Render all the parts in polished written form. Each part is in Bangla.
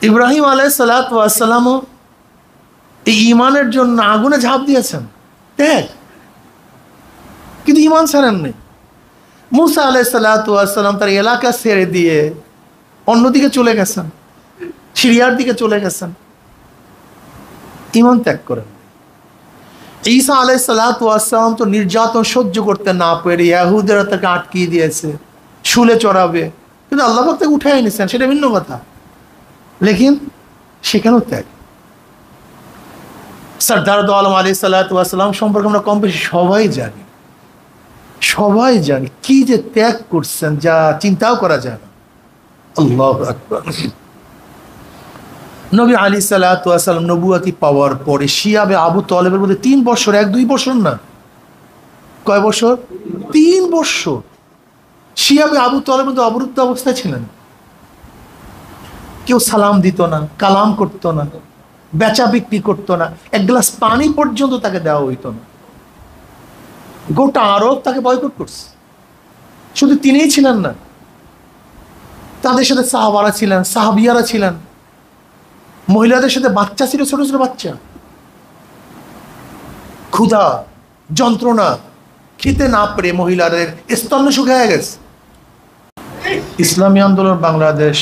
ইব্রাহিম আলাইহিস সালাতু ওয়াস সালামও এই ঈমানের জন্য আগুনে ঝাঁপ দিয়েছেন, ত্যাগ, কিন্তু ঈমান ছাড়েননি। মুসা আলাইহিস সালাতু ওয়াস সালাম তার এলাকা ছেড়ে দিয়ে অন্যদিকে চলে গেছেন, সিরিয়ার দিকে চলে গেছেন, ঈমান ত্যাগ করেন। ঈসা আলাইহিস সালাতু ওয়াস সালাম তো নির্যাতন সহ্য করতে না পেরে ইহুদিরা তাকে আটকিয়ে দিয়েছে, শুলে চড়াবে, কিন্তু আল্লাহ পাক তাকে উঠায় নিয়েছেন, সেটা ভিন্ন কথা, লেকিন সেখানেও ত্যাগ। সরদার দো আলম আলাইহিস সালাতু ওয়াস সালাম সম্পর্কে আমরা কম বেশি সবাই জানি কি যে ত্যাগ করছেন, যা চিন্তাও করা যায় না। আল্লাহু আকবার। নবী আলাইহিস সালাতু ওয়াস সালাম নবুয়তি পাওয়ার পরে শিয়াবে আবু তালেবের মধ্যে 3 বছর, 1-2 বছর না, কয় বছর? 3 বছর শিয়াবে আবু তালেবের মধ্যে অবরুদ্ধ অবস্থায় ছিলেন। কেউ সালাম দিত না, কালাম করতো না, বেচা বিক্রি করতো না, এক গ্লাস পানি পর্যন্ত তাকে দেওয়া হইতো না। গোটা আরব তাকে বয়কট করছে। শুধু তিনিই ছিলেন না, তাদের সাথে সাহাবারা ছিলেন, সাহাবিয়ারা ছিলেন, মহিলাদের সাথে বাচ্চা ছিল, ছোট ছোট বাচ্চা। ক্ষুধা, যন্ত্রণা, খেতে না পেরে মহিলাদের স্তন্য শুকিয়ে গেছে। ইসলামী আন্দোলন বাংলাদেশ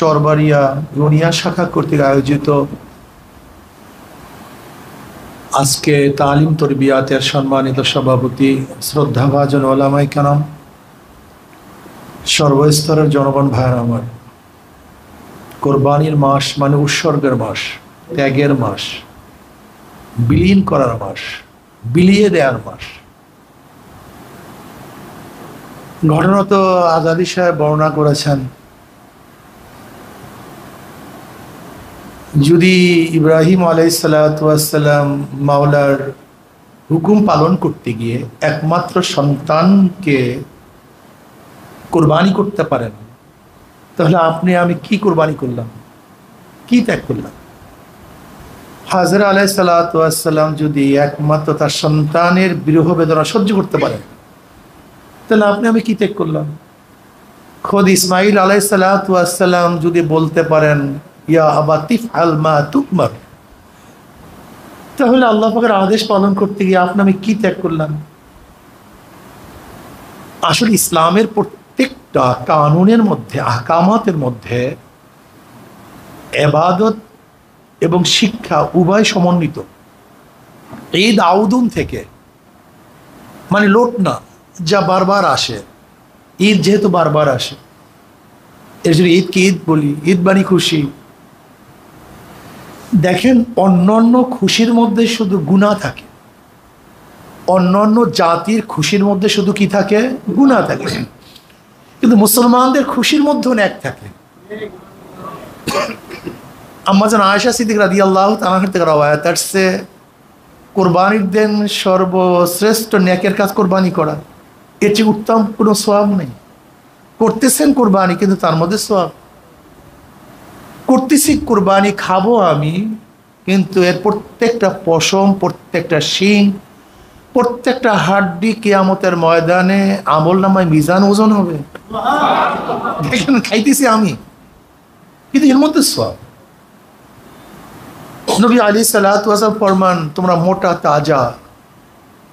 চরবাড়িয়া রুনিয়া শাখা কর্তৃক আয়োজিত আজকে তালিম তরবিয়াতের সম্মানিত সভাপতি শ্রদ্ধাভাজন ওলামায়ে কেরাম, সর্বস্তরের জনগণ ভাইয়ের আমার, কোরবানির মাস মানে উৎসর্গের মাস, ত্যাগের মাস, বিলীন করার মাস, বিলিয়ে দেওয়ার মাস। ঘটনা তো আজাদি সাহেব বর্ণনা করেছেন, যদি ইব্রাহিম আলাইহিস সালাতু ওয়াস সালাম মাওলার হুকুম পালন করতে গিয়ে একমাত্র সন্তানকে কোরবানি করতে পারেন, তাহলে আপনি আমি কি কোরবানি করলাম, কি ত্যাগ করলাম? হাজরা আলাইহিস সালাতু ওয়াস সালাম যদি একমাত্র তার সন্তানের বিরহ বেদনা সহ্য করতে পারেন, তাহলে আপনি আমি কি ত্যাগ করলাম? খোদ ইসমাইল আলাইহিস সালাতু ওয়াস সালাম যদি বলতে পারেন ইয়া আবাতিফ আল মা তুকমার, তাহলে আল্লাহ পাকের আদেশ পালন করতে গিয়ে আপনি আমি কি ত্যাগ করলাম? আসলে ইসলামের প্রত্যেকটা কানুনের মধ্যে, আহকামাতের মধ্যে ইবাদত এবং শিক্ষা উভয় সমন্বিত। ঈদ আউদুন থেকে, মানে লোট না, যা বারবার আসে, ঈদ যেহেতু বারবার আসে, এর জন্য ঈদকে ঈদ বলি, ঈদ বানি খুশি। দেখেন, অন্যান্য খুশির মধ্যে শুধু গুনাহ থাকে, অন্যান্য জাতির খুশির মধ্যে শুধু কি থাকে? গুনাহ থাকে, কিন্তু মুসলমানদের খুশির মধ্যেও ন্যাক থাকে। আম্মাজান আয়েশা সিদ্দিকা রাদিয়াল্লাহু তাআলা থেকে রওয়ায়াত আসছে, কোরবানির দিন সর্বশ্রেষ্ঠ ন্যাকের কাজ কোরবানি করা, এর চেয়ে উত্তম কোনো সওয়াব নেই। করতেছেন কোরবানি, কিন্তু তার মধ্যে সওয়াব। করতেছি কোরবানি, খাবো আমি, কিন্তু এর প্রত্যেকটা পশম, প্রত্যেকটা শিং, প্রত্যেকটা হাড্ডি কিয়ামতের ময়দানে আমলনামায় মিজান ওজন হবে। দেখেন, খাইতেছি আমি, কিন্তু এর মধ্যে সওয়াব। নবী আলাইহিস সালাতু ওয়াস সালাম ফরমান, তোমরা মোটা তাজা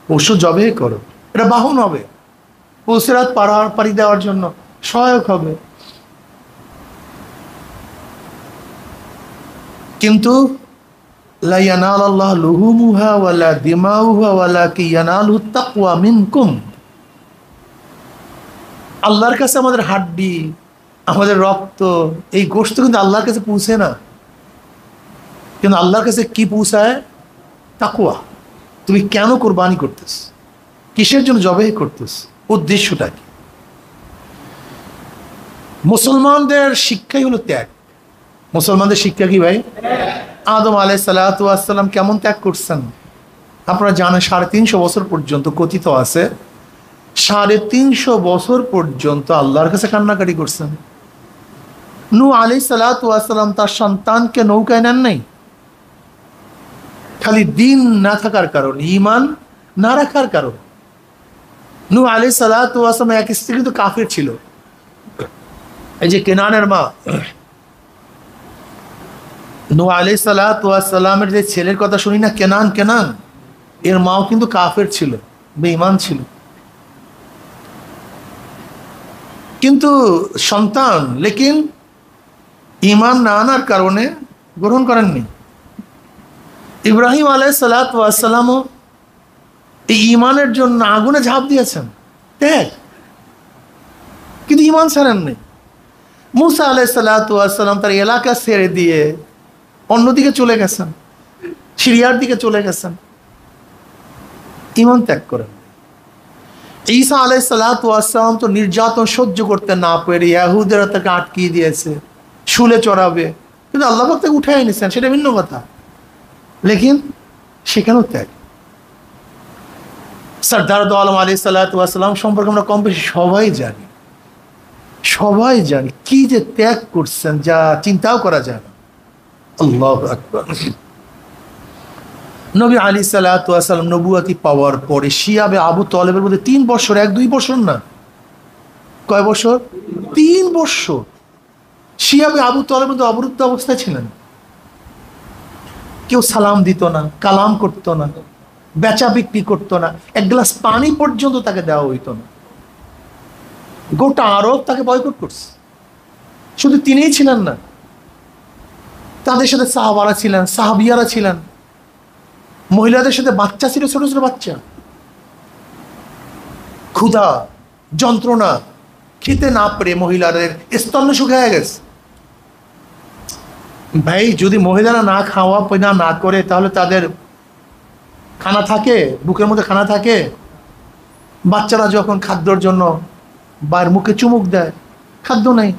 পশু জবে করো, এটা বাহন হবে, পুলসিরাত পাড়ি দেওয়ার জন্য সহায়ক হবে। কিন্তু লা ইয়ানালাল্লাহু লুহুমুহা ওয়ালা দিমাউহা ওয়ালাকিন ইয়ানালুহুত তাকওয়া মিনকুম। আল্লাহর কাছে আমাদের হাড্ডি, আমাদের রক্ত, এই গোশত কিন্তু আল্লাহর কাছে পৌঁছে না, কিন্তু আল্লাহর কাছে কি পৌঁছায়? তাকওয়া। তুমি কেন কোরবানি করতেছ, কিসের জন্য জবাই করতেছ, উদ্দেশ্যটা কি? মুসলমানদের শিক্ষাই হলো ত্যাগ। মুসলমানদের শিক্ষা কি ভাই? আদম আলাইহিস সালাতু ওয়াস সালাম কেমন ত্যাগ করছেন আপনারা জানেন। 350 বছর পর্যন্ত কথিত আছে, 350 বছর পর্যন্ত আল্লাহর কাছে কান্নাকাটি করছেন। নূহ আলাইহিস সালাতু ওয়াস সালাম তার সন্তানকে নৌকায় নেন নাই, খালি দিন না থাকার কারণ, ঈমান না রাখার কারণ। নূহ আলাইহিস সালাতু ওয়াস সালাম এক স্ত্রী তো কাফের ছিল, এই যে কেনানের মা, নূহ আলাইহিস সালাতু ওয়াস সালামের যে ছেলের কথা শুনি না, কেনান, কেনান, এর মাও কিন্তু কাফের ছিল, বেঈমান ছিল, কিন্তু সন্তান, লেকিন ঈমান না আনার কারণে গ্রহণ করেননি। ইব্রাহিম আলাইহিস সালাতু ওয়াস সালামও এই ঈমানের জন্য আগুনে ঝাঁপ দিয়েছেন, ত্যাগ, কিন্তু ঈমান ছাড়েননি। মুসা আলাইহিস সালাতু ওয়াস সালাম তার এলাকা ছেড়ে দিয়ে অন্যদিকে চলে গেছেন, সিরিয়ার দিকে চলে গেছেন, ঈমান ত্যাগ করেন। ঈসা আলাইহিস সালাতু ওয়াস সালাম তো নির্যাতন সহ্য করতে না পেরে ইহুদিরা তাকে আটকিয়ে দিয়েছে, শুলে চড়াবে, কিন্তু আল্লাহ পাক তাকে উঠে এনেছেন, সেটা ভিন্ন কথা, লেকিন সেখানেও ত্যাগ। সরদার দো আলম আলাইহিস সালাতু ওয়াস সালাম সম্পর্কে আমরা কম বেশি সবাই জানি, সবাই জানি কি যে ত্যাগ করছেন যা চিন্তাও করা যায় না। আল্লাহু আকবার। নবী আলাইহিস সালাতু ওয়াস সালাম নবুয়তি পাওয়ার পরে শিয়াবে আবু তালেবের মধ্যে 3 বছর, 1-2 বছর না, কয় বছর? 3 বছর শিয়াবে আবু তালেবের মধ্যে অবরুদ্ধ অবস্থায় ছিলেন। কেউ সালাম দিত না, কালাম করতো না, বেচা বিক্রি করতো না, এক গ্লাস পানি পর্যন্ত তাকে দেওয়া হইতো না। গোটা আরব তাকে বয়কট করছে। শুধু তিনিই ছিলেন না, তাদের সাথে সাহাবারা ছিলেন, সাহাবিয়ারা ছিলেন, মহিলাদের সাথে বাচ্চা ছিল, ছোট ছোট বাচ্চা। ক্ষুধা, যন্ত্রণা, খেতে না পেরে মহিলাদের স্তন্য শুকিয়ে গেছে। ভাই, যদি মহিলারা না খাওয়া পয়না না করে তাহলে তাদের খানা থাকে, বুকের মধ্যে খানা থাকে? বাচ্চারা যখন খাদ্যর জন্য বার মুখে চুমুক দেয়, খাদ্য নেই,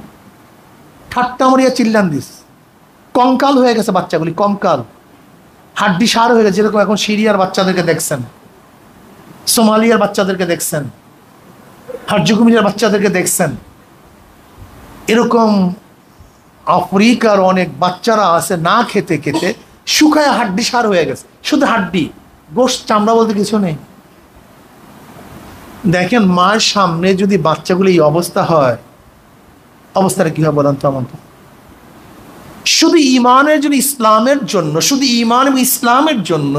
ঠাট্টা মরিয়া চিল্লান দিস, কঙ্কাল হয়ে গেছে বাচ্চাগুলি, কঙ্কাল, হাড্ডি সার হয়ে গেছে। যেরকম এখন সিরিয়ার বাচ্চাদেরকে দেখছেন, সোমালিয়ার বাচ্চাদেরকে দেখছেন, হার্জুগুমিয়ার বাচ্চাদেরকে দেখছেন, এরকম আফ্রিকার অনেক বাচ্চারা আছে না খেতে খেতে শুকায় হাড্ডি সার হয়ে গেছে, শুধু হাড্ডি, গোশত চামড়া বলতে কিছু নেই। দেখেন, মায়ের সামনে যদি বাচ্চাগুলো এই অবস্থা হয়, অবস্থাটা কি হয় বলেন তো আমাকে? শুধু ঈমানের জন্য, ইসলামের জন্য, শুধু ঈমান এবং ইসলামের জন্য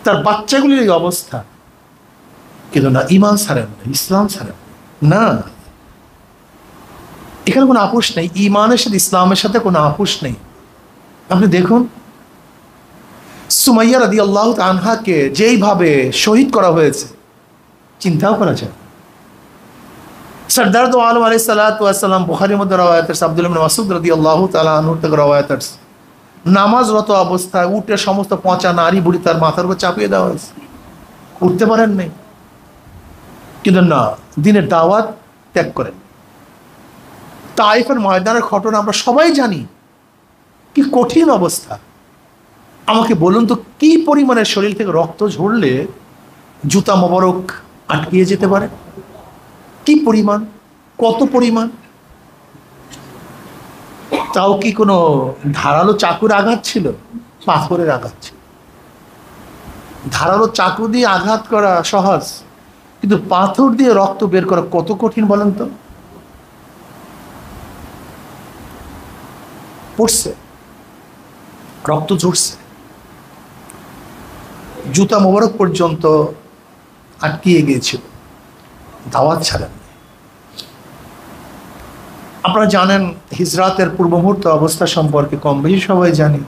তার বাচ্চাগুলির এই অবস্থা, কিন্তু না, ঈমান ছাড়েন না, ইসলাম ছাড়েন না, এখানে কোনো আপোষ নেই, ঈমানের সাথে ইসলামের সাথে কোনো আপোষ নেই। আপনি দেখুন, সুমাইয়া রাদিয়াল্লাহু আনহাকে যেইভাবে শহীদ করা হয়েছে, চিন্তাও করা যায়। সরদার দো আলম আলাইহিস সালাতু ওয়াস সালাম বুখারীর মধ্যে রওয়ায়াত আছে, আব্দুল্লাহ ইবনে মাসউদ রাদিয়াল্লাহু তাআলা আনহু থেকে রওয়ায়াত আছে, নামাজরত অবস্থায় উটে সমস্ত পচা নারী বুড়ি তার মাথার উপর চাপিয়ে দেওয়া হয়েছে, উঠতে পারেন নাই, কিন্তু না, দিনের দাওয়াত ত্যাগ করেন। তাইফের ময়দানের ঘটনা আমরা সবাই জানি, কি কঠিন অবস্থা। আমাকে বলুন তো, কি পরিমাণের শরীর থেকে রক্ত ঝরলে জুতা মোবারক আটকিয়ে যেতে পারে? কি পরিমাণ, কত পরিমাণ? তাও কি কোনো ধারালো চাকুর আঘাত ছিল? পাথরের আঘাত ছিল। ধারালো চাকু দিয়ে আঘাত করা সহজ, কিন্তু পাথর দিয়ে রক্ত বের করা কত কঠিন বলেন তো? পড়ছে, রক্ত ঝরছে, জুতা মোবারক পর্যন্ত আটকিয়ে গিয়েছিল, দাওয়াত ছাড়েন। আপনারা জানেন হিজরাতের পূর্ব মুহূর্ত অবস্থা সম্পর্কে কম বেশি সবাই জানি।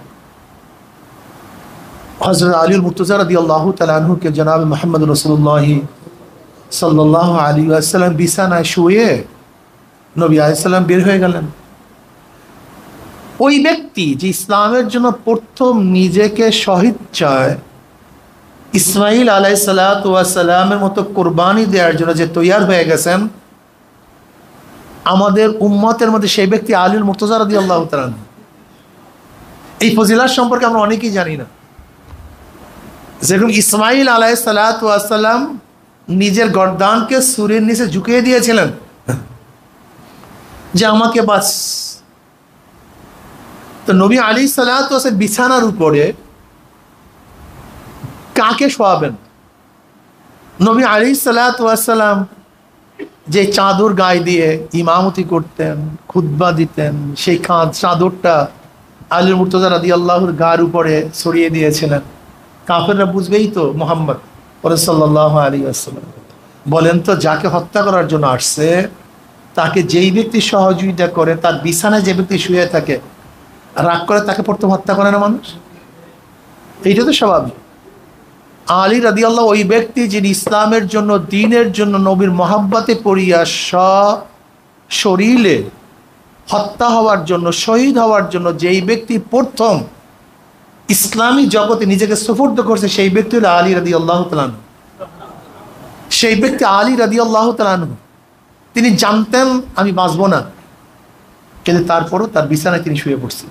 হযরত আলীউল মুর্তজা রাদিয়াল্লাহু তাআলা আনহুকে জনাব মুহাম্মদ রাসূলুল্লাহ সাল্লাল্লাহু আলাইহি ওয়াসাল্লাম বিছানায় শুয়ে নবী আলাইহিস সালাম বের হয়ে গেলেন। ওই ব্যক্তি যে ইসলামের জন্য প্রথম নিজেকে শহীদ চায়, ইসমাইল আলাইহিস সালাতু ওয়াস সালামের মতো কুরবানি দেওয়ার জন্য যে তৈয়ার হয়ে গেছেন, আমাদের উম্মতের মধ্যে সেই ব্যক্তি আলীউল মুর্তজা রাদিয়াল্লাহু তাআলা। এই ফজিলত সম্পর্কে আমরা অনেকেই জানি না। যেরকম ইসমাইল আলাইহিস সালাতু ওয়াস সালাম নিজের গর্দানকে সূরের নিচে ঝুঁকিয়ে দিয়েছিলেন যে আমাকে বাস। তো নবী আলাইহিস সালাতু ওয়াস বিছানার উপরে কাকে শোয়াবেন? নবী আলাইহিস সালাতু ওয়াস সালাম যে চাদর গায়ে দিয়ে ইমামতি করতেন, খুতবা দিতেন, সেই চাদরটা আলী মুর্তজা রাদিয়াল্লাহুর গার উপরে ছড়িয়ে দিয়েছিলেন। কাফেররা বুঝবেই তো মুহাম্মদ সাল্লাল্লাহু আলাইহি ওয়াসাল্লাম। বলেন তো, যাকে হত্যা করার জন্য আসছে তাকে যেই ব্যক্তি সহযোগিতা করে, তার বিছানায় যে ব্যক্তি শুয়ে থাকে, রাগ করে তাকে প্রথম হত্যা করে না মানুষ? এইটা তো স্বাভাবিক। আলী রাদিয়াল্লাহু ওই ব্যক্তি যিনি ইসলামের জন্য, দ্বীনের জন্য, নবীর মহাব্বতে পড়িয়া শরীরে হত্যা হওয়ার জন্য, শহীদ হওয়ার জন্য যেই ব্যক্তি প্রথম ইসলামী জগতে নিজেকে সুফর্দ করছে, সেই ব্যক্তি হলো আলী রাদিয়াল্লাহু তাআলা আনহু। সেই ব্যক্তি আলী রাদিয়াল্লাহু তাআলা আনহু। তিনি জানতেন আমি বাঁচব না, কিন্তু তারপরও তার বিছানায় তিনি শুয়ে পড়ছেন।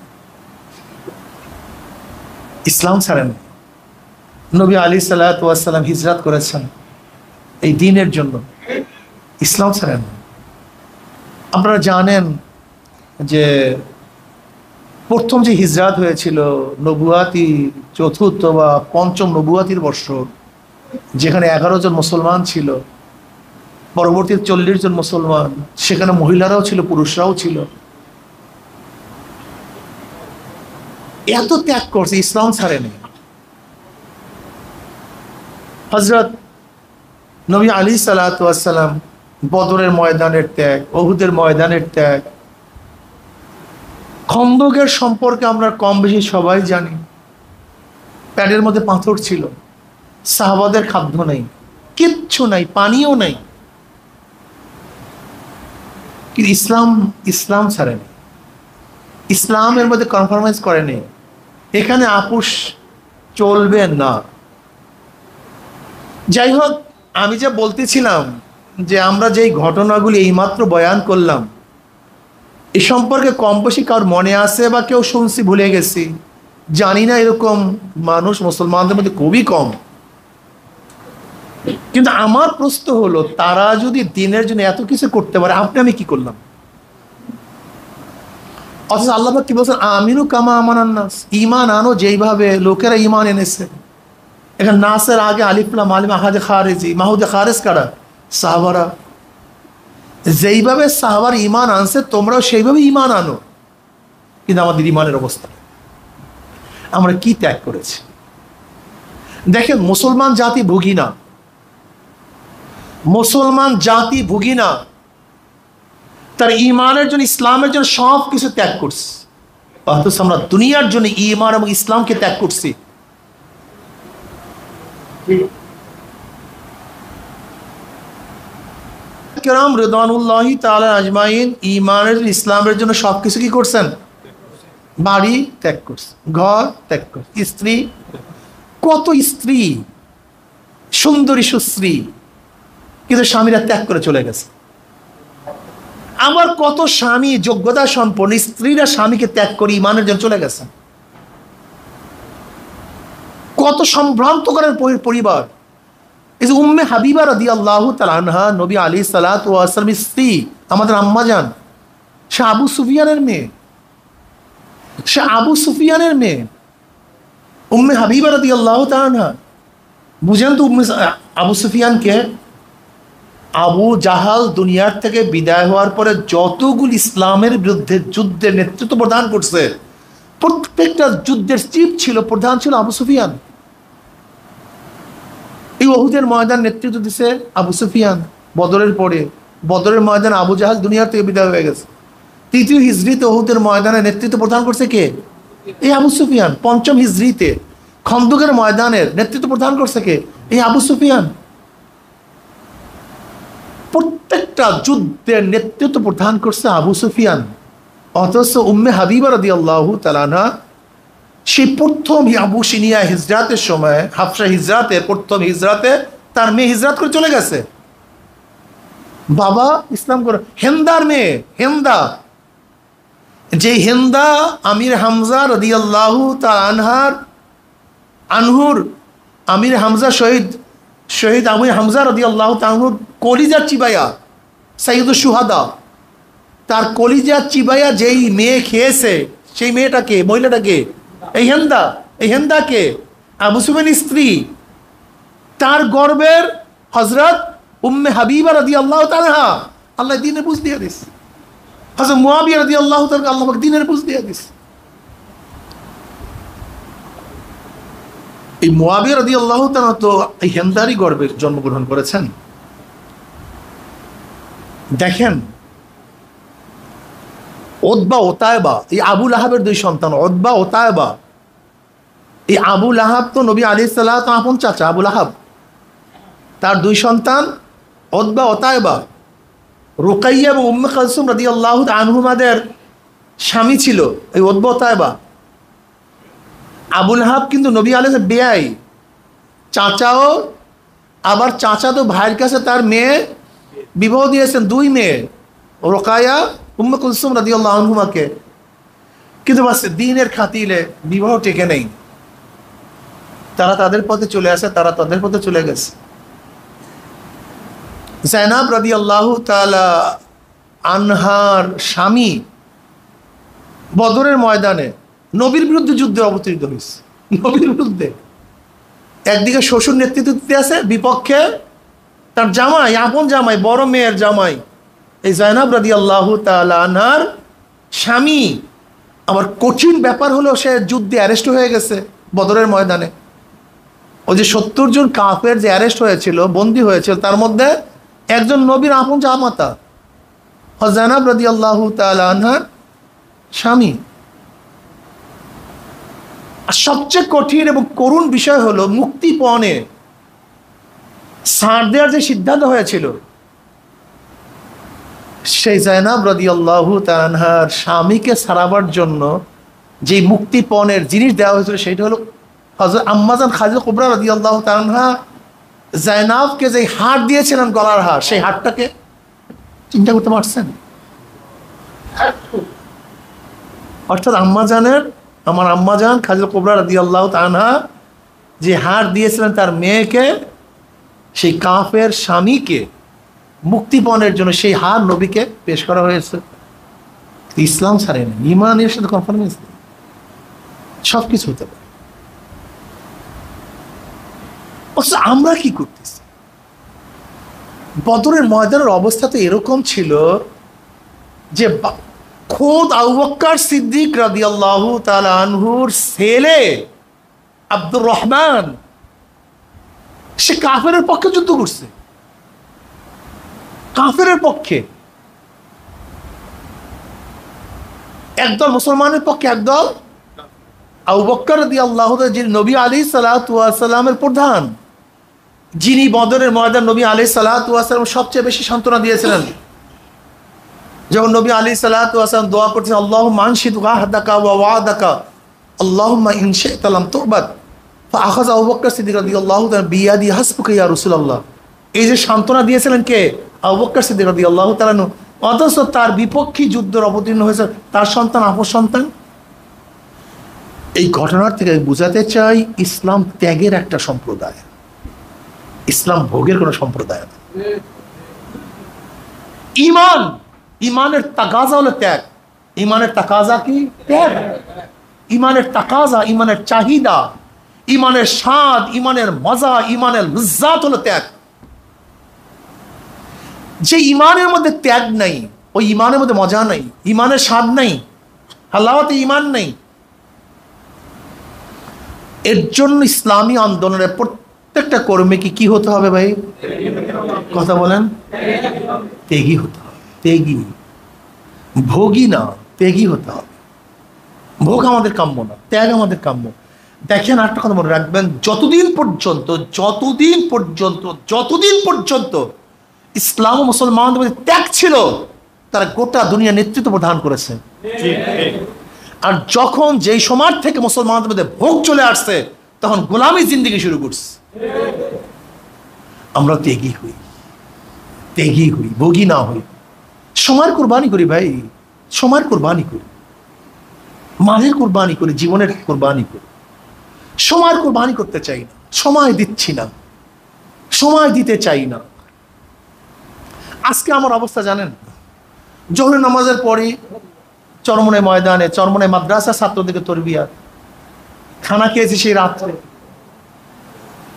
ইসলাম ছাড়েন। নবী আলাইহিস সালাম হিজরত করেছেন এই দ্বীনের জন্য, ইসলাম ছাড়েন। আপনারা জানেন যে প্রথম যে হিজরত হয়েছিল নবুয়াতি চতুর্থ বা পঞ্চম নবুয়াতির বর্ষ, যেখানে 11 জন মুসলমান ছিল, পরবর্তী 40 জন মুসলমান, সেখানে মহিলারাও ছিল, পুরুষরাও ছিল। এত ত্যাগ করছে, ইসলাম ছাড়েনি। হযরত নবী আলাইহিস সালাম বদরের ময়দানের ত্যাগ, উহুদের ময়দানের ত্যাগ, খন্দকের সম্পর্কে আমরা কম বেশি সবাই জানি। প্যাডের মধ্যে পাথর ছিল, সাহাবাদের খাদ্য নেই, কিচ্ছু নাই, পানিও নাই, কিন্তু ইসলাম ছাড়েনি। ইসলামের মধ্যে কনফার্মাইজ করেনি। এখানে আপোষ চলবে না। যাই হোক, আমি যে বলতেছিলাম যে আমরা যেই ঘটনাগুলি এইমাত্র বয়ান করলাম, এ সম্পর্কে কম বেশি কার মনে আছে বা কেউ শুনছি ভুলে গেছি জানি না, এরকম মানুষ মুসলমানদের মধ্যে খুবই কম। কিন্তু আমার প্রশ্ন হলো, তারা যদি দিনের জন্য এত কিছু করতে পারে, আমি কি করলাম? অথচ আল্লাহ পাক কি বলছেন, আমিনু কামা আমানান নাস, ঈমান আনো যেইভাবে লোকেরা ঈমান এনেছে। এখানে নাসের আগে আলিফ লাম আলিম আহাদে খারেজি, মাহুদে খারেজ কারা? সাহাবারা। যেইভাবে সাহাবার ঈমান আনছে তোমরাও সেইভাবে ঈমান আনো। কিন্তু আমাদের ঈমানের অবস্থা, আমরা কি ত্যাগ করেছি দেখেন। মুসলমান জাতি ভুগি না, মুসলমান জাতি ভুগি না, তার ঈমানের জন্য, ইসলামের জন্য সব কিছু ত্যাগ করছি। অথচ আমরা দুনিয়ার জন্য ঈমান এবং ইসলামকে ত্যাগ করছি। কিরাম রিদওয়ানুল্লাহি তাআলা আজমাইন ঈমানের, ইসলামের জন্য সবকিছু কি করছেন? বাড়ি ত্যাগ করছে, ঘর ত্যাগ করছে, স্ত্রী, কত স্ত্রী সুন্দরী সুশ্রী, কিন্তু স্বামীরা ত্যাগ করে চলে গেছে। আমার কত স্বামী যোগ্যতা সম্পন্ন, স্ত্রীরা স্বামীকে ত্যাগ করে ঈমানের জন্য চলে গেছে। কত সম্ভ্রান্ত করার পরিবার। এই যে উম্মে হাবিবা রাদিয়াল্লাহু তাআলা আনহা, নবী আলাইহিস সালাতু ওয়াস সালামের স্ত্রী, আমাদের আম্মা জান, সে আবু সুফিয়ানের মেয়ে, সে আবু সুফিয়ানের মেয়ে উম্মে হাবিবা রাদিয়াল্লাহু তাআলা আনহা। বুঝেন তো আবু সুফিয়ানকে? আবু জাহাল দুনিয়ার থেকে বিদায় হওয়ার পরে যতগুলি ইসলামের বিরুদ্ধে যুদ্ধের নেতৃত্ব প্রদান করছে, প্রত্যেকটা যুদ্ধের চিফ ছিল, প্রধান ছিল আবু সুফিয়ান। এই উহুদের ময়দান নেতৃত্ব দিছে আবু সুফিয়ান। বদরের পরে, বদরের ময়দান আবু জাহাল দুনিয়ার থেকে বিদায় হয়ে গেছে। 3য় হিজরিতে উহুদের ময়দানের নেতৃত্ব প্রদান করছে কে? এই আবু সুফিয়ান। 5ম হিজরিতে খন্দকের ময়দানের নেতৃত্ব প্রদান করছে কে? এই আবু সুফিয়ান। প্রত্যেকটা যুদ্ধের নেতৃত্ব প্রদান করছে আবু সুফিয়ান। অথচ উম্মে হাবিবা রাদিয়াল্লাহু তাআলা আনহা সেই প্রথম আবুসিনিয়া হিজরাতের সময়, হাফসা হিজরাতের প্রথম হিজরাতে তার মেয়ে হিজরাত করে চলে গেছে। বাবা ইসলাম করে। হেন্দার মেয়ে, হেন্দা, যে হেন্দা আমির হামজা রাদিয়াল্লাহু তাআলা আনহুর আমির হামজা শহীদ আমির হামজা রাদিয়াল্লাহু তাআলা আনহুর কলিজা চিবাইয়া, সাইয়্যিদুশ শুহাদা, তার কলিজা চিবাইয়া যেই মেয়ে খেয়েছে, সেই মেয়েটাকে, মহিলাটাকে এই হেন্দা। এই হেন্দাকে আবু সুফিয়ানের স্ত্রী, তার গর্বের হযরত উম্মে হাবিবা রাদিয়াল্লাহু তাআলা। আল্লাহ দ্বীনের বুঝ দিয়ে দিস। হযরত মুয়াবিয়া রাদিয়াল্লাহু তাআলা আল্লাহ পাক দ্বীনের বুঝ দিয়ে দিস। এই মুয়াবিয়া রাদিয়াল্লাহু তাআলা তো এই হেমদারি গর্ভে জন্মগ্রহণ করেছেন। দেখেন উতবা ও তায়েবা, এই আবু লাহাবের দুই সন্তান উতবা ও তায়েবা। এই আবু লাহাব তো নবী আলাইহিস সালাতু আপন চাচা আবু লাহাব, তার দুই সন্তান উতবা ও তায়েবা। রুকাইয়া এবং উম্মে কালসুম রাদিয়াল্লাহু আনহুমাদের স্বামী ছিল এই উতবা ও তায়েবা। আবু লাহাব কিন্তু নবী আলাইহিস বেয়াই, চাচাও, আবার চাচা তো ভাইয়ের কাছে তার মেয়ে বিবাহ দিয়েছেন, দুই মেয়ে, রুকাইয়া উম্মে কুলসুম রাদিয়াল্লাহু আনহুমাকে। কিন্তু বাস দ্বীনের খাতিরে বিবাহ টেকে নেই, তারা তাদের পথে চলে আসে, তারা তাদের পথে চলে গেছে। যায়েনাব রাদিয়াল্লাহু তাআলা আনহার স্বামী বদরের ময়দানে নবীর বিরুদ্ধে যুদ্ধে অবতীর্ণ হয়েছে, নবীর বিরুদ্ধে। একদিকে শ্বশুর নেতৃত্ব দিতে আছে, বিপক্ষে তার জামাই, আপন জামাই, বড় মেয়ের জামাই এই যায়েনাব রাদিয়াল্লাহু তাআলা আনহার স্বামী। আমার কঠিন ব্যাপার হলো সে যুদ্ধে অ্যারেস্ট হয়ে গেছে বদরের ময়দানে। ওই যে 70 জন কাফের যে অ্যারেস্ট হয়েছিল, বন্দী হয়েছিল, তার মধ্যে একজন নবীর আপন জামাতা যায়েনাব রাদিয়াল্লাহু তাআলা আনহার স্বামী। আর সবচেয়ে কঠিন এবং করুণ বিষয় হলো মুক্তিপণে ছাড় দেওয়ার যে সিদ্ধান্ত হয়েছিল, সেই যায়েনাব রাদিয়াল্লাহু তাআলা আনহার স্বামীকে ছাড়াবার জন্য যে মুক্তিপণের জিনিস দেওয়া হয়েছিল সেটা হলো হযরত আম্মাজান খাদিজা কুবরা রাদিয়াল্লাহু তাআলা আনহা যায়েনাবকে যে হার দিয়েছিলেন, গলার হার, সেই হারটাকে চিন্তা করতে পারছেন? অর্থাৎ আমার আম্মাজান খাদিজা কুবরা রাদিয়াল্লাহু তাআলা আনহা যে হার দিয়েছিলেন তার মেয়েকে, সেই কাফের স্বামীকে মুক্তিপণের জন্য সেই হার নবীকে পেশ করা হয়েছে। ইসলাম ছাড়ে না, ইমানের সাথে কনফার্মেন্স নেই, সব কিছু হতে পারে। আমরা কি করতেছি? বদরের ময়দানের অবস্থা তো এরকম ছিল যে খোদ আবু বকর সিদ্দিক রাদিয়াল্লাহু তাআলা আনহুর ছেলে আব্দুর রহমান সে কাফেরের পক্ষে যুদ্ধ করছে, কাফেরের পক্ষে। একদল মুসলমানের পক্ষে, একদল আবু বকর রাদিয়াল্লাহু তাআলা, যিনি নবী আলাইহিস সালাতু ওয়াস সালামের প্রধান, যিনি বদরের ময়দান নবী আলাইহিস সালাতু ওয়াস সালাম সবচেয়ে বেশি সান্ত্বনা দিয়েছিলেন। যখন নবী আলাইহিস সালাতু ওয়াস সালাম দোয়া করতেন, আল্লাহুম্মা আনশিদ ওয়াহদাকা ওয়া ওয়াদাকা আল্লাহুম্মা ইন শি'তা লাম তু'বাদ ফাআখায আবু বকর সিদ্দিক রাদিয়াল্লাহু তাআলা বিয়াদি হাসবুকা ইয়া রাসূলুল্লাহ। এই যে সান্ত্বনা দিয়েছিলেন কে? আবু বকর সিদ্দিক রাদিয়াল্লাহু তাআলা। অথচ তার বিপক্ষী যুদ্ধের অবতীর্ণ হয়েছে তার সন্তান, আপন সন্তান। এই ঘটনার থেকে বুঝাতে চাই ইসলাম ত্যাগের একটা সম্প্রদায়, ইসলাম ভোগের কোনো সম্প্রদায় না। ইমানের তাকাজা হলো ত্যাগ। ইমানের তাকাজা কি? ত্যাগ। ইমানের তাকাজা, ইমানের চাহিদা, ইমানের স্বাদ, ইমানের মজা, ইমানের লজ্জাত হলো ত্যাগ। যে ইমানের মধ্যে ত্যাগ নাই, ওই ইমানের মধ্যে মজা নাই, ইমানের স্বাদ নাই, হালাওয়াতে ইমান নাই। এর জন্য ইসলামী আন্দোলনের প্রত্যেকটা কর্মীকে কি হতে হবে ভাই? কথা বলেন, ত্যাগী হতে হবে। ত্যাগী, ভোগী না, ত্যাগী হতে হবে। ভোগ আমাদের কাম্য না, ত্যাগ আমাদের কাম্য। দেখেন একটা কথা মনে রাখবেন, যতদিন পর্যন্ত ইসলাম ও মুসলমানদের মধ্যে ত্যাগ ছিল, তারা গোটা দুনিয়া নেতৃত্ব প্রদান করেছে। আর যখন যেই সময় থেকে মুসলমানদের মধ্যে ভোগ চলে আসছে, তখন গোলামি জিন্দেগি শুরু করছে। আমরা ত্যাগী হই, ভোগী না হই। সময়ের কোরবানি করি ভাই, সময়ের কোরবানি করি, মানের কোরবানি করি, জীবনের কোরবানি করি। সময়ের কোরবানি করতে চাই না, সময় দিচ্ছি না, সময় দিতে চাই না। আজকে আমার অবস্থা জানেন, জোহরের নামাজের পরে চরমনাই ময়দানে, চরমনাই মাদ্রাসা ছাত্রদেরকে তরবিয়াত, খানা খেয়েছি সেই রাত্রে,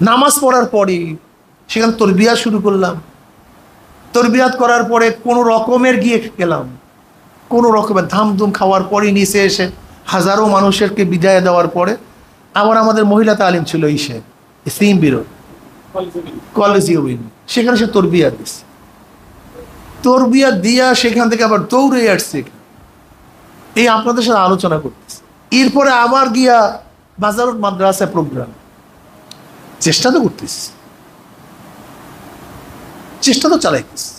নামাজ পড়ার পরে সেখানে তরবিয়াত শুরু করলাম। তরবিয়াত করার পরে কোনো রকমের গিয়ে গেলাম, কোনো রকমের ধামধুম খাওয়ার পরে নিচে এসে হাজারো মানুষেরকে বিদায় দেওয়ার পরে আবার আমাদের মহিলা তালিম ছিল ইসে সিম বিরো কলেজীয়, সেখানে সে তরবিয়া দিচ্ছে, তরবিয়া দিয়া সেখান থেকে আবার দৌড়ে আসছে, এই আপনাদের সাথে আলোচনা করতেছে। এরপরে আবার গিয়া বাজারত মাদ্রাসা প্রোগ্রাম, চেষ্টা তো করতেছি, চেষ্টা তো চালাইতেছি,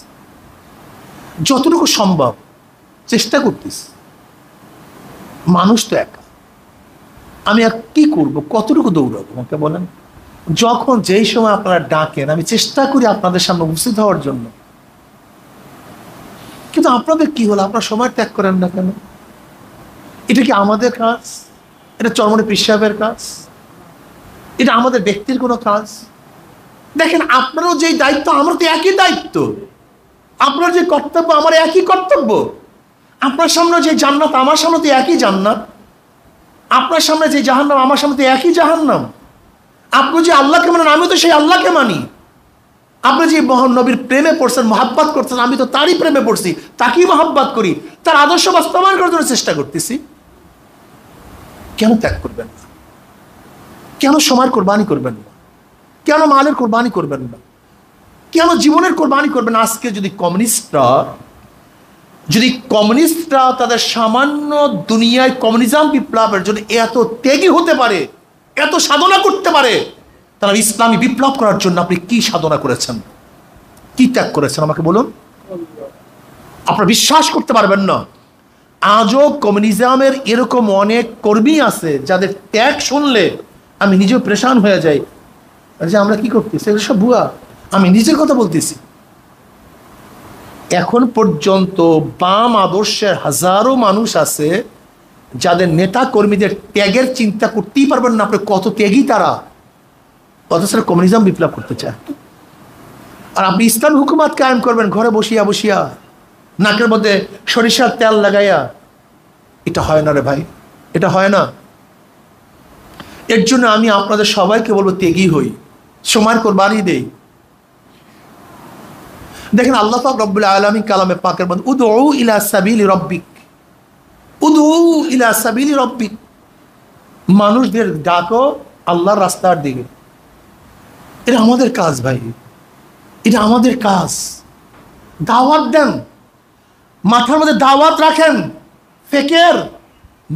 যতটুকু সম্ভব চেষ্টা করতেছি। মানুষ তো একা, আমি আর কি করবো, কতটুকু দৌড়াবো আমাকে বলেন? যখন যেই সময় আপনারা ডাকেন আমি চেষ্টা করি আপনাদের সামনে উপস্থিত হওয়ার জন্য, কিন্তু আপনাদের কি হলো, আপনারা সময় ত্যাগ করেন না কেন? এটা কি আমাদের কাজ? এটা চরমনে পীর সাহেবের কাজ? এটা আমাদের ব্যক্তির কোনো কাজ? দেখেন, আপনারও যে দায়িত্ব আমার তো একই দায়িত্ব, আপনার যে কর্তব্য আমার একই কর্তব্য, আপনার সামনে যে জান্নাত আমার সামনে তো একই জান্নাত, আপনার সামনে যে জাহান্নাম আমার সামনে তো একই জাহান্নাম। আপনি যে আল্লাহকে মানেন আমিও তো সেই আল্লাহকে মানি। আপনি যে মহান নবীর প্রেমে পড়ছেন, মহাব্বত করছেন, আমি তো তারই প্রেমে পড়ছি, তাকেই মহাব্বত করি, তার আদর্শ বাস্তবায়ন করার জন্য চেষ্টা করতেছি। কেন ত্যাগ করবেন না? কেন সময়ের কোরবানি করবেন না? কেন মালের কোরবানি করবেন না? কেন জীবনের কোরবানি করবেন না? আজকে যদি কমিউনিস্টরা তাদের সামান্য দুনিয়ায় কমিউনিজম বিপ্লবের জন্য এত ত্যাগী হতে পারে, এত সাধনা করতে পারে, তারা ইসলামী বিপ্লব করার জন্য আপনি কি সাধনা করেছেন, কি ত্যাগ করেছেন আমাকে বলুন? আপনারা বিশ্বাস করতে পারবেন না, আজও কমিউনিজমের এরকম অনেক কর্মী আছে যাদের ত্যাগ শুনলে আমি নিজেও পেরেশান হয়ে যাই, যে আমরা কি করতেছি, এগুলো সব ভুয়া। আমি নিজের কথা বলতেছি। এখন পর্যন্ত বাম আদর্শের হাজারো মানুষ আছে যাদের নেতা কর্মীদের ত্যাগের চিন্তা করতেই পারবেন না আপনি, কত ত্যাগী তারা, অথচ কমিউনিজম বিপ্লব করতে চায়। আর আপনি ইসলামী হুকুমত কায়েম করবেন ঘরে বসিয়া বসিয়া, নাকের মধ্যে সরিষার তেল লাগাইয়া। এটা হয় না রে ভাই, এটা হয় না। এর জন্য আমি আপনাদের সবাইকে বলবো, ত্যাগী হই, সময়ের কোরবানি দেই। দেখেন, আল্লাহ পাক রব্বুল আলামিন কালামে পাকের মধ্যে উদউ ইলা সাবিলি রাব্বিক, উদউ ইলা সাবিলি রাব্বিক, মানুষদের ডাকো আল্লাহর রাস্তার দিকে। এটা আমাদের কাজ ভাই, এটা আমাদের কাজ। দাওয়াত দেন, মাথার মধ্যে দাওয়াত রাখেন, ফেকের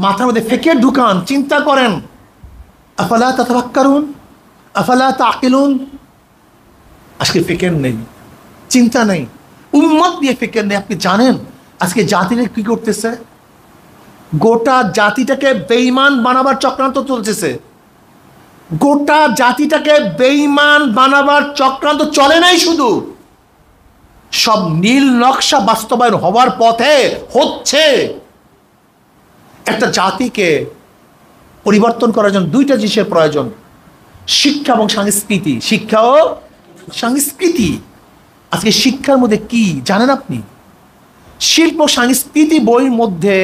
মাথার মধ্যে ফেকের ঢুকান, চিন্তা করেন। আফালা তাতাফাক্কারুন আফালা তাকিলুন। আজকে ফেকের নেই, চিন্তা নেই, উম্মত দিয়ে ফিকির নেই। আপনি জানেন আজকে জাতিরা কি করতেছে? গোটা জাতিটাকে বেঈমান বানাবার চক্রান্ত চলতেছে। গোটা জাতিটাকে বেঈমান বানাবার চক্রান্ত চলে নাই, শুধু সব নীল নকশা বাস্তবায়ন হওয়ার পথে হচ্ছে। একটা জাতিকে পরিবর্তন করার জন্য দুইটা জিনিসের প্রয়োজন, শিক্ষা এবং সংস্কৃতি। শিক্ষা ও সংস্কৃতি। আজকে শিক্ষার মধ্যে কি জানেন আপনি? শিল্প সংস্কৃতি বইয়ের মধ্যে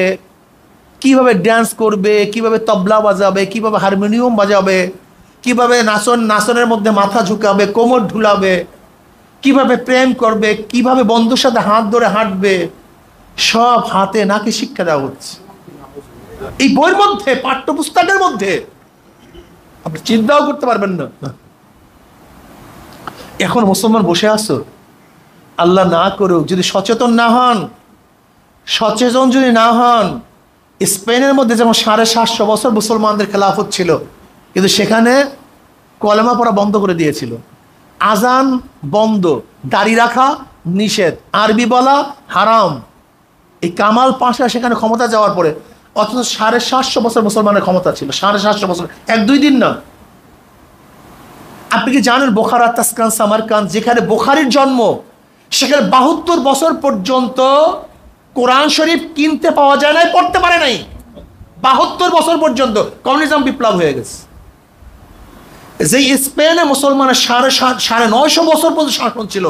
কিভাবে ড্যান্স করবে, কিভাবে তবলা বাজাবে, কিভাবে হারমোনিয়াম বাজাবে, কিভাবে নাচনের মধ্যে মাথা ঝুঁকাবে, কোমর ঢুলাবে, কিভাবে প্রেম করবে, কিভাবে বন্ধুর সাথে হাত ধরে হাঁটবে, সব হাতে নাকি শিক্ষা দেওয়া হচ্ছে এই বইয়ের মধ্যে, পাঠ্যপুস্তকের মধ্যে। আপনি চিন্তাও করতে পারবেন না। এখন মুসলমান বসে আছো, আল্লাহ না করুক যদি সচেতন না হন, সচেতন যদি না হন, স্পেনের মধ্যে যেমন 750 বছর মুসলমানদের খেলাফত ছিল, কিন্তু সেখানে কলেমা পড়া বন্ধ করে দিয়েছিল, আজান বন্ধ, দাড়ি রাখা নিষেধ, আরবি বলা হারাম। এই কামাল পাশা সেখানে ক্ষমতা যাওয়ার পরে, অথচ 750 বছর মুসলমানের ক্ষমতা ছিল, 750 বছর, 1-2 দিন না। আপনি কি জানেন বোখারা, তাসকান, সামারকান্দ, যেখানে বোখারির জন্ম, সেখানে 72 বছর পর্যন্ত কোরআন শরীফ কিনতে পাওয়া যায় নাই, পড়তে পারে নাই। 72 বছর পর্যন্ত কমিউনিজম বিপ্লব হয়ে গেছে। যে স্পেনে মুসলমানের 950 বছর পর্যন্ত শাসন ছিল,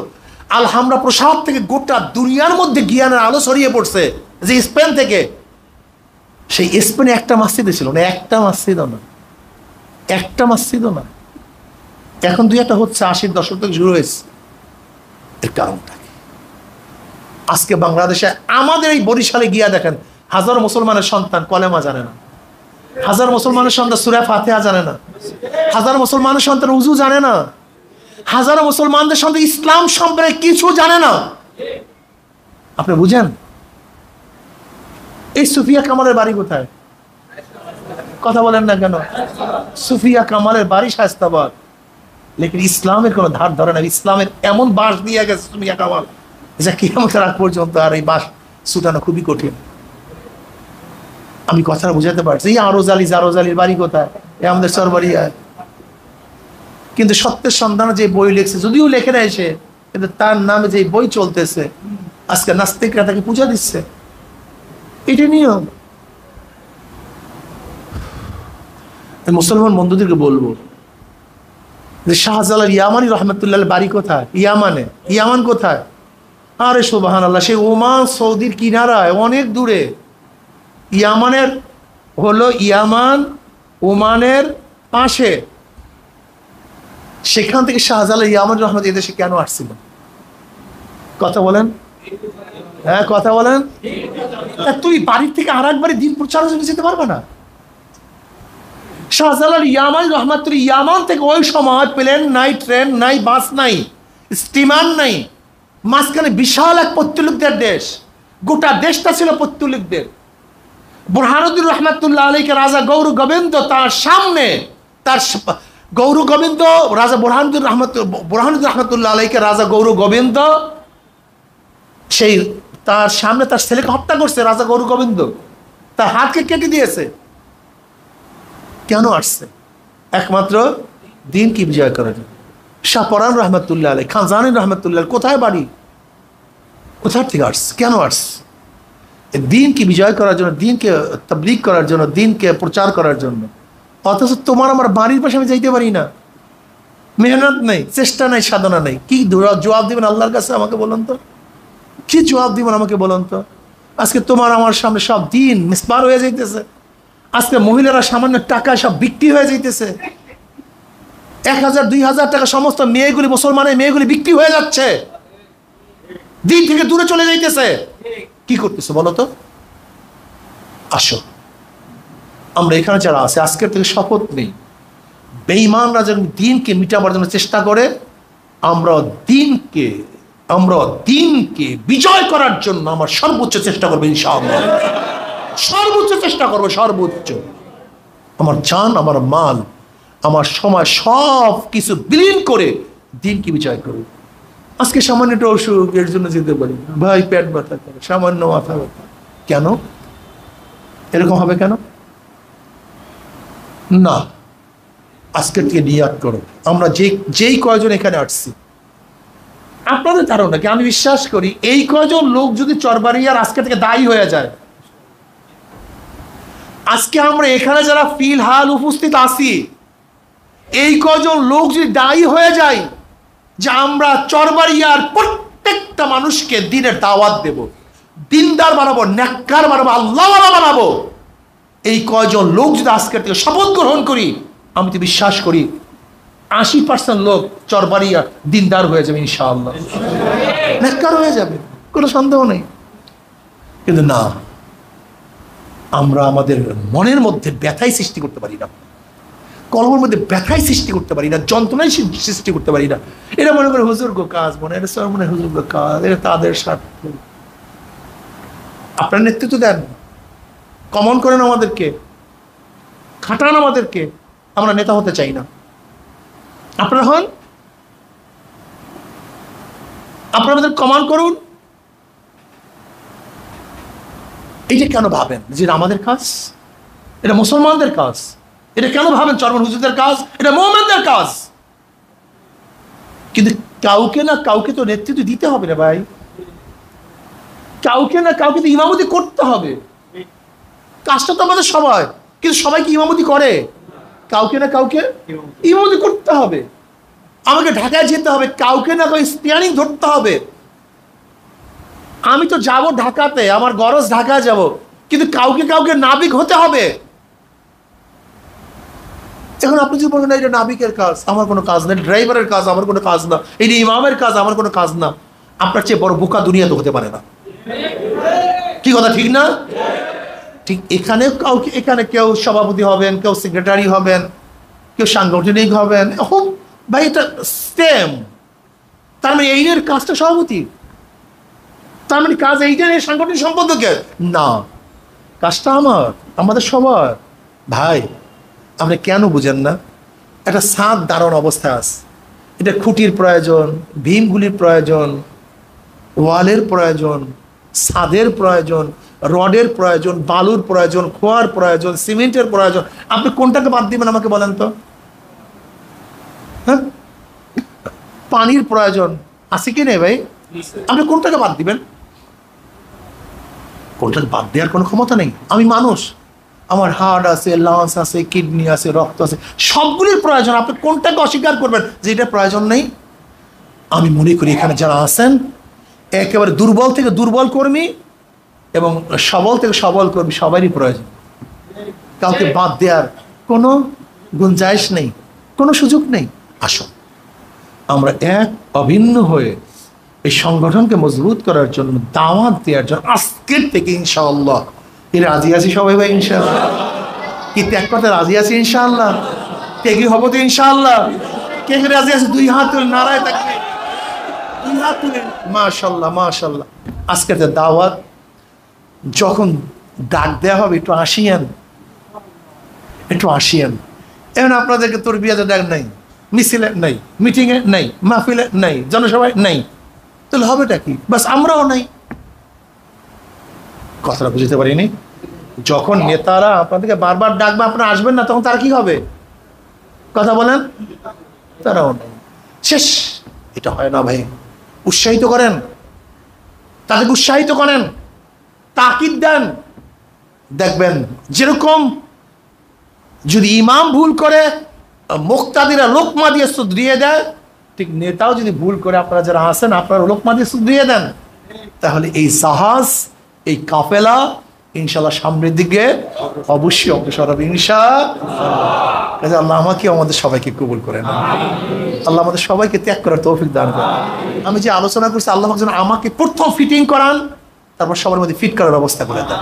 আলহামরা প্রসাদ থেকে গোটা দুনিয়ার মধ্যে জ্ঞানের আলো ছড়িয়ে পড়ছে। যে স্পেন থেকে, সেই স্পেনে একটা মসজিদে ছিল না, একটা মসজিদও না, একটা মসজিদও না। এখন 2-1 হচ্ছে, 80-র দশক থেকে শুরু হয়েছে। এর কারণটা কি? আজকে বাংলাদেশে আমাদের এই বরিশালে গিয়া দেখেন, হাজারো মুসলমানের সন্তান কলেমা জানে না, হাজার মুসলমানের সন্তান সূরা ফাতিহা জানে না, হাজার মুসলমানের সন্তান উযু জানে না, হাজার মুসলমানদের সন্তান ইসলাম সম্পর্কে কিছু জানে না। আপনি বুঝেন? এই সুফিয়া কামালের বাড়ি কোথায়? কথা বলেন না কেন? সুফিয়া কামালের বাড়ি শায়েস্তাবাদ, লেকিন ইসলামের কোনো ধার ধরে না। ইসলামের এমন বাঁশ দিয়ে গেছে সুফিয়া কামাল, যা কিয়ামতের আগ পর্যন্ত আর এই বাঁশ ছুটানো খুবই কঠিন। আমি কথাটা বুঝাতে পারছি। এই জারোজালির বাড়ি কোথায়? এই আমাদের চরবাড়িয়ায়। কিন্তু সত্যের সন্ধানে যে বই লিখছে, যদিও লেখে না এসে, কিন্তু তার নামে যে বই চলতেছে, আজকে নাস্তিকরা তাকে পূজা দিচ্ছে। এটা নিয়ম। মুসলমান বন্ধুদেরকে বলবো যে শাহজালাল ইয়ামানি রহমতুল্লাহ বাড়ি কোথায়? ইয়ামান কোথায়? আরে সুবহানাল্লাহ, সে ওমান সৌদির কিনারায়, অনেক দূরে। ইয়ামানের হলো ইয়ামান ওমানের পাশে। সেখান থেকে শাহজালাল ইয়ামানি রহমত এদেশে কেন আসছিল? কথা বলেন, হ্যাঁ কথা বলেন। তুই বাড়ির থেকে আর একবারে দিন প্রচারের জন্য যেতে পারবে না? শাহজালাল ইয়ামানি রহমতুল্লাহ ইয়ামান থেকে ওই সময় প্লেন নাই, ট্রেন নাই, বাস নাই, স্টিমার নাই, মাঝখানে বিশাল এক পত্তলিকদের দেশ। গোটা দেশটা ছিল পত্তলিকদের। বুরহানুদ্দিন রহমতুল্লাহ আলাইকে রাজা গৌর গোবিন্দ তার সামনে, তার গৌর গোবিন্দ রাজা বুরহানুদ্দিন রহমতুল্লাহ আলাইকে রাজা গৌর গোবিন্দ সেই তার সামনে তার ছেলেকে হত্যা করছে। রাজা গৌর গোবিন্দ তার হাতকে কেটে দিয়েছে। কেন আসছে? একমাত্র দিন কি বিজয় করার জন্য। শাহপরান রহমতুল্লাহ আলাই, খানজানি রহমতুল্লাহ কোথায় বাড়ি? কোথার থেকে আসছে? কেন আসছে? দিনকে বিজয় করার জন্য, দিনকে তাবলীগ করার জন্য, দিনকে প্রচার করার জন্য। অথচ তোমার আমার বাড়ির পাশে আমি যাইতে পারি না, মেহনত নেই, চেষ্টা নেই, সাধনা নেই। কি জবাব দিবেন আল্লাহর কাছে আমাকে বলুন তো? কি জবাব দিবেন আমাকে বলুন তো? আজকে তোমার আমার সামনে সব দিন মিসবার হয়ে যাইতেছে। আজকে মহিলারা সামান্য টাকায় সব বিক্রি হয়ে যাইতেছে। 1000 2000 টাকা সমস্ত মেয়েগুলি, মুসলমানের মেয়েগুলি বিক্রি হয়ে যাচ্ছে, দিন থেকে দূরে চলে যাইতেছে। কি করতেছে বলো তো? আসো, আমরা এখানে যারা আছে আজকের থেকে শপথ নেই, বেঈমানরা যখন দিনকে মিটাবার জন্য চেষ্টা করে, আমরা দিনকে বিজয় করার জন্য আমার সর্বোচ্চ চেষ্টা করবো ইনশাআল্লাহ। সর্বোচ্চ চেষ্টা করবো, সর্বোচ্চ। আমার জান, আমার মাল, আমার সময় সব কিছু বিলীন করে দিনকে বিজয় করবো। আজকে সামান্য একটা অসুখ, এর জন্য যেতে পারি না ভাই, পেট ব্যথা করে, সামান্য মাথা ব্যথা। কেন এরকম হবে? কেন না? আজকের থেকে নিয়াত করো। আমরা যেই কয়জন এখানে আসছি, আপনাদের ধারণা কি? আমি বিশ্বাস করি এই কয়জন লোক যদি চরবাড়িয়ার আজকে থেকে দায়ী হয়ে যায়, আজকে আমরা এখানে যারা ফিলহাল উপস্থিত আছি, এই কয়জন লোক যদি দায়ী হয়ে যায় যে আমরা চরবাড়িয়ার প্রত্যেকটা মানুষকে দিনের দাওয়াত দেব, দিনদার বানাবো, নেককার বানাবো, আল্লাহওয়ালা বানাবো, এই কয়জন লোক যদি আজকের থেকে শপথ গ্রহণ করি, আমি তো বিশ্বাস করি 80% লোক চরবাড়িয়া দিনদার হয়ে যাবে ইনশাআল্লাহ, নেককার হয়ে যাবে, কোনো সন্দেহ নেই। কিন্তু না, আমরা আমাদের মনের মধ্যে ব্যথাই সৃষ্টি করতে পারি না, কলমের মধ্যে ব্যথাই সৃষ্টি করতে পারি না, যন্ত্রণাই সৃষ্টি করতে পারি না। এটা মনে করে হুজুর গো কাজ, এটা সব মনে হুজুর গো কাজ, এটা তাদের স্বার্থ। আপনার নেতৃত্ব দেন, কমন করেন আমাদেরকে, খাটান আমাদেরকে। আমরা নেতা হতে চাই না, আপনারা হন, আপনারা আমাদের কমান করুন। এটা কেন ভাবেন যে আমাদের কাজ? এটা মুসলমানদের কাজ। এটা কেন ভাবেন চরমন হুজুরদের কাজ? এটা মুমিনদের কাজ। কিন্তু কাউকে না কাউকে তো নেতৃত্ব দিতে হবে রে ভাই, কাউকে না কাউকে তো ইমামতি করতে হবে। কাজটা তো আমাদের সবাই, কিন্তু সবাই কি ইমামতি করে? কাউকে না কাউকে ইমামতি করতে হবে। আমাকে ঢাকায় যেতে হবে, কাউকে না কাউকে স্টিয়ারিং ধরতে হবে। আমি তো যাব ঢাকাতে, আমার গরজ ঢাকায় যাব, কিন্তু কাউকে কাউকে নাবিক হতে হবে। এখন আপনি যদি বলেন এটা নাবিকের কাজ, আমার কোনো কাজ না, ড্রাইভারের কাজ আমার কোনো কাজ না, এটা ইমামের কাজ আমার কোনো কাজ না, আপনার চেয়ে বড় বোকা দুনিয়া তো হতে পারে না। কি কথা ঠিক না? ঠিক এখানে কাউকে, এখানে কেউ সভাপতি হবেন, কেউ সেক্রেটারি হবেন, কেউ সাংগঠনিক হবেন, হোক ভাই, এটা সেম। তার মানে এইটার কাজটা সভাপতি, তার মানে কাজ এইটার, এই সাংগঠনিক সম্পাদকের না, কাজটা আমার, আমাদের সবার। ভাই আপনি কেন বুঝেন না? একটা ছাদ দারুণ অবস্থা আছে, এটা খুঁটির প্রয়োজন, ভীমগুলির প্রয়োজন, ওয়ালের প্রয়োজন, ছাদের প্রয়োজন, রডের প্রয়োজন, বালুর প্রয়োজন, খোয়ার প্রয়োজন, সিমেন্টের প্রয়োজন। আপনি কোনটাকে বাদ দিবেন আমাকে বলেন তো? হ্যাঁ, পানির প্রয়োজন আছে কি নেই ভাই? আপনি কোনটাকে বাদ দিবেন? কোনটাকে বাদ দেওয়ার কোনো ক্ষমতা নেই। আমি মানুষ, আমার হার্ট আছে, লাংস আছে, কিডনি আছে, রক্ত আছে, সবগুলির প্রয়োজন। আপনি কোনটাকে অস্বীকার করবেন যে এটা প্রয়োজন নেই? আমি মনে করি এখানে যারা আছেন একেবারে দুর্বল থেকে দুর্বল কর্মী এবং সবল থেকে সবল কর্মী সবারই প্রয়োজন। কাউকে বাদ দেওয়ার কোনো গুঞ্জাইশ নেই, কোনো সুযোগ নেই। আসুন আমরা এক অভিন্ন হয়ে এই সংগঠনকে মজবুত করার জন্য, দাওয়াত দেওয়ার জন্য আজকের থেকে ইনশাআল্লাহ রাজি আছি সবাই ভাই, ইনশাআল্লাহ। কি ত্যাগ করতে রাজি আছি ইনশাআল্লাহ? ত্যাগী হবো তো ইনশাআল্লাহ? কে কে রাজি আছে? দুই হাত তুলে নারায় থাকবে, দুই হাত তুলে। মাশাআল্লাহ মাশাআল্লাহ। আজকের যে দাওয়াত, যখন ডাক দেওয়া হবে একটু আসিয়েন, একটু আসিয়েন। এখন আপনাদেরকে তরবিয়াতে ডাক নাই, মিছিলে নেই, মিটিংয়ে নেই, মাহফিলে নেই, জনসভায় নেই, তাহলে হবেটা কি? বাস আমরাও নাই। কথাটা বুঝতে পারিনি? যখন নেতারা আপনাদেরকে বারবার ডাকবে, আপনারা আসবেন না, তখন তারা কি হবে? কথা বলেন, তারাও নেই, শেষ। এটা হয় না ভাই। উৎসাহিত করেন, তাদেরকে উৎসাহিত করেন, তাকিদ দেন। দেখবেন যেরকম যদি ইমাম ভুল করে, মুক্তাদিরা লোকমা দিয়ে শুধরিয়ে দেয়, ঠিক নেতাও যদি ভুল করে, আপনারা যারা আছেন আপনারা লোকমা দিয়ে শুধরিয়ে দেন, তাহলে এই জাহাজ, এই কাফেলা ইনশাআল্লাহ সামনের দিকে অবশ্যই অগ্রসর হবে ইনশাআল্লাহ। আল্লাহ আমাকে, আমাদের সবাইকে কবুল করেন। আল্লাহ আমাদের সবাইকে ত্যাগ করার তৌফিক দান করেন। আমি যে আলোচনা করছি, আল্লাহ যেন আমাকে প্রথম ফিটিং করান, তারপর সবার মধ্যে ফিট করার ব্যবস্থা করে দেন।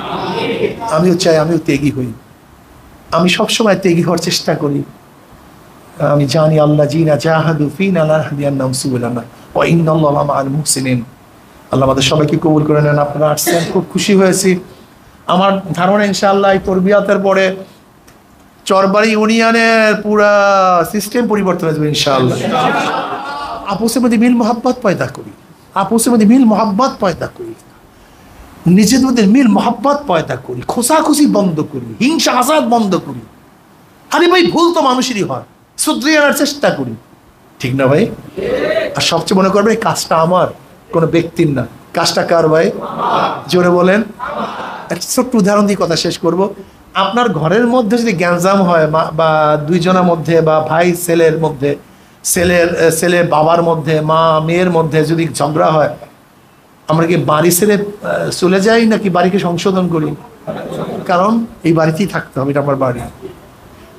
আমিও চাই আমিও ত্যাগী হই। আমি সবসময় ত্যাগী হওয়ার চেষ্টা করি। আমি জানি আল্লাহ জিনা জাহাদু ফিনা লাহদিয়ান্নাহুম সুবুলানা ওয়া ইন্নাল্লাহা মাআল মুহসিনিন। আল্লাহ আমাদের সবাইকে কবুল করে নেন। আপনারা আসছেন, খুব খুশি হয়েছি। আমার ধারণা ইনশাআল্লাহ এই তরবিয়াতের পরে চরবাড়ি ইউনিয়নের পুরা সিস্টেম পরিবর্তন হয়ে যাবে ইনশাআল্লাহ। আপুসের মধ্যে মিল মোহাব্বত পয়দা করি, আপুসের মধ্যে মিল মোহাব্বত পয়দা করি, নিজেদের মধ্যে মিল মোহাব্বত পয়দা করি, খোসাখুসি বন্ধ করি, হিংসা হাসাদ বন্ধ করি। আরে ভাই, ভুল তো মানুষেরই হয়, শুধরিয়ে আনার চেষ্টা করি, ঠিক না ভাই? আর সবচেয়ে মনে করবে এই কাজটা আমার, কোনো ব্যক্তির না। কাজটা কার ভাই? জোরে বলেন। একটা ছোট্ট উদাহরণ দিয়ে কথা শেষ করব। আপনার ঘরের মধ্যে যদি গ্যাঞ্জাম হয়, বা দুইজনের মধ্যে, বা ভাই ছেলের মধ্যে, ছেলে বাবার মধ্যে, মা মেয়ের মধ্যে যদি ঝগড়া হয়, আমরা কি বাড়ি ছেড়ে চলে যাই নাকি বাড়িকে সংশোধন করি? কারণ এই বাড়িতেই থাকতে হবে, এটা আমার বাড়ি।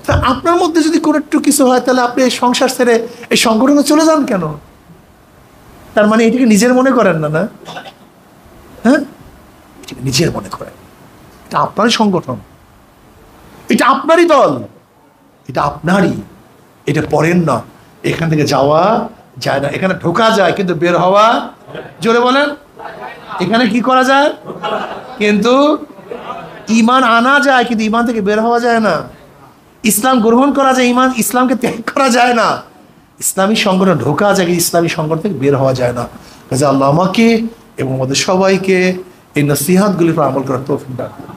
তা আপনার মধ্যে যদি কোনো একটু কিছু হয়, তাহলে আপনি এই সংসার ছেড়ে এই সংগঠনে চলে যান কেন? তার মানে এটাকে নিজের মনে করেন না, না? হ্যাঁ, এটাকে নিজের মনে করেন। এটা আপনারই সংগঠন, এটা আপনারই দল, এটা আপনারই, এটা পরের না। এখান থেকে যাওয়া যায় না, এখানে ঢোকা যায় কিন্তু বের হওয়া, জোরে বলেন, এখানে কি করা যায় কিন্তু ঈমান আনা যায়, কিন্তু ঈমান থেকে বের হওয়া যায় না। ইসলাম গ্রহণ করা যায়, ইসলামকে ত্যাগ করা যায় না। ইসলামী সংগঠন ঢোকা যায়, কিন্তু ইসলামী সংগঠন থেকে বের হওয়া যায় না। কাজে আল্লাহ আমাকে এবং আমাদের সবাইকে এই নসিহতগুলির উপর আমল করার তৌফিক দান করুন।